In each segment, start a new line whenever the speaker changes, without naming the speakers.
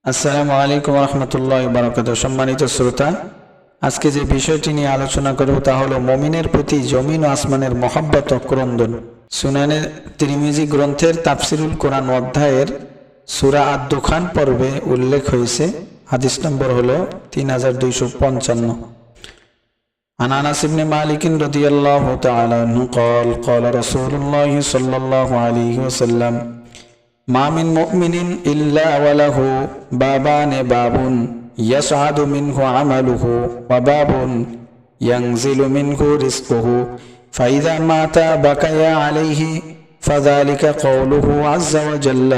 আসসালামু আলাইকুম রহমতুল্লাহ বারাকাতুহু। সম্মানিত শ্রোতা, আজকে যে বিষয়টি নিয়ে আলোচনা করব তা হলো মুমিনের প্রতি জমিন ও আসমানের মহব্বত ও ক্রন্দন। সুনানে তিরমিজি গ্রন্থের তাফসিরুল কোরআন অধ্যায়ের সূরা আদ-দুখান পর্বে উল্লেখ হয়েছে। হাদিস নম্বর হলো 3255। عن انس بن مالك رضي الله تعالى عنه قال قال رسول الله صلى الله عليه وسلم ما من مؤمن إلا وله بابان باب يصعد منه عمله وباب ينزل منه رزقه فإذا مات بكيا عليه فذلك قوله عز وجل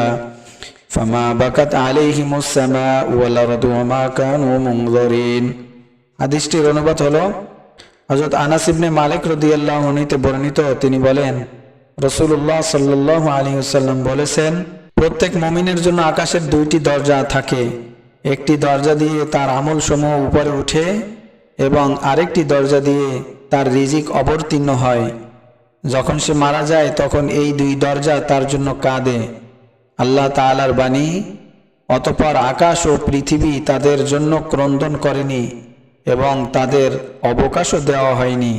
فما بكت عليهم السماء والأرض وما كانوا منظرين। হাদিসটির অনুবাদ হলো, হযরত আনাস ইবনে মালিক রাদিয়াল্লাহু আনহু হতে বর্ণিত, তিনি বলেন, রাসূলুল্লাহ সাল্লাল্লাহু আলাইহি ওয়াসাল্লাম বলেছেন, প্রত্যেক মুমিনের জন্য আকাশের দুইটি দরজা থাকে। একটি দরজা দিয়ে তার আমল সমূহ উপরে উঠে এবং আরেকটি দরজা দিয়ে তার রিজিক অবতীর্ণ হয়। যখন সে মারা যায় তখন এই দুই দরজা তার জন্য কাঁদে। আল্লাহ তাআলার বাণী, অতঃপর আকাশ ও পৃথিবী তাদের জন্য ক্রন্দন করেনি এবং তাদের অবকাশও দেওয়া হয়নি।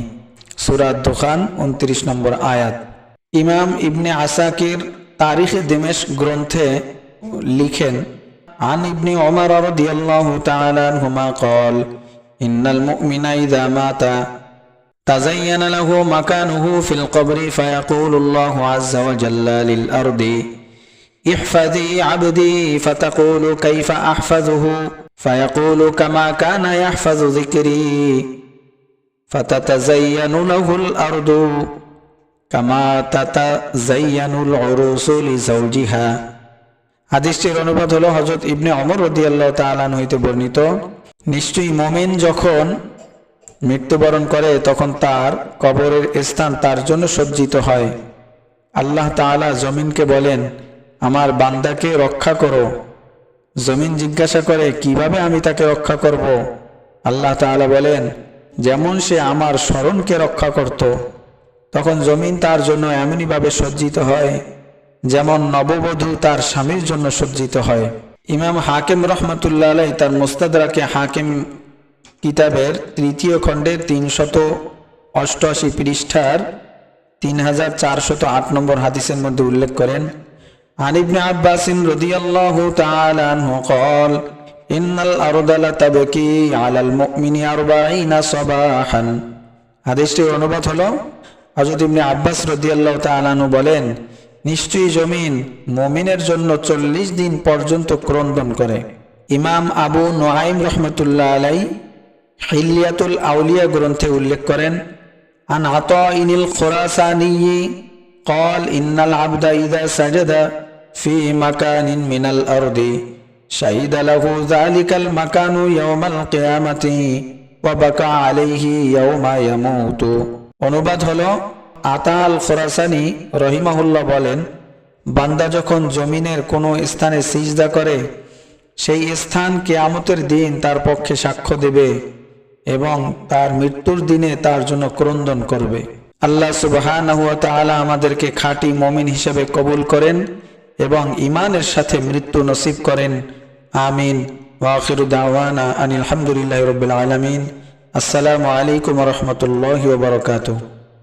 সূরা আদ-দুখান 29 নম্বর আয়াত। ইমাম ইবনে আসাকির তারিখে দিমেশক গ্রন্থে লিখেন, আন ইবনে ওমর রাদিয়াল্লাহু তাআলা আনহুমা قال ان المؤمن اذا مات تزين له مكانه في القبر فيقول الله عز وجل للارض احفظي عبدي فتقول كيف احفظه فيقول كما كان يحفظ ذكري فتتزين له الارض কামা তাতাযায়্যানুল উরুসু লিজাওজিহা। হাদিসটির অনুবাদ হলো, হযরত ইবনে ওমর রাদিয়াল্লাহু তাআলা আনহু হতে বর্ণিত, নিশ্চয়ই মুমিন যখন মৃত্যুবরণ করে তখন তার কবরের স্থান তার জন্য সজ্জিত হয়। আল্লাহ তাআলা জমিনকে বলেন, আমার বান্দাকে রক্ষা করো। জমিন জিজ্ঞাসা করে, কিভাবে আমি তাকে রক্ষা করব? আল্লাহ তাআলা বলেন, যেমন সে আমার স্মরণকে রক্ষা করত। তখন জমিন তার জন্য এমনইভাবে সজ্জিত হয় যেমন নববধূ তার স্বামীর জন্য সজ্জিত হয়। ইমাম হাকিম রহমতুল্লাহ আলাইহি তার মুস্তাদরাকে হাকিম কিতাবের 3য় খণ্ডের 388 পৃষ্ঠার 3408 নম্বর হাদিসের মধ্যে উল্লেখ করেন, আন ইবনে আব্বাস রাদিয়াল্লাহু তাআলা আনহু قال ان الارض لتبكي على المؤمن 40 صباحا। হাদিসটির অনুবাদ হলো, হযরত ইবনে আব্বাস রাদিয়াল্লাহু তাআলা আনহু বলেন, নিশ্চয়ই জমিন মুমিনের জন্য 40 দিন পর্যন্ত ক্রন্দন করে। ইমাম আবু নুআইম রাহমাতুল্লাহ আলাইহি হিলিয়াতুল আউলিয়া গ্রন্থে উল্লেখ করেন, আন আতাইনিল খুরাসানি قال ان العبد اذا سجد في مكان من الارض شهد له ذلك المكان يوم القيامه وبكى عليه يوم يموت। অনুবাদ হলো, আতা আল খুরাসানি রহিমাহুল্লাহ বলেন, বান্দা যখন জমিনের কোনো স্থানে সিজদা করে সেই স্থান কিয়ামতের দিন তার পক্ষে সাক্ষ্য দেবে এবং তার মৃত্যুর দিনে তার জন্য ক্রন্দন করবে। আল্লাহ সুবহানাহু ওয়া তাআলা আমাদেরকে খাঁটি মুমিন হিসেবে কবুল করেন এবং ঈমানের সাথে মৃত্যু নসিব করেন। আমিন। ওয়া আখিরু দাওয়ানা আনিল হামদুলিল্লাহি রাব্বিল আলামিন। আসসালামু আলাইকুম ওয়া রাহমাতুল্লাহি ওয়া বারাকাতুহু।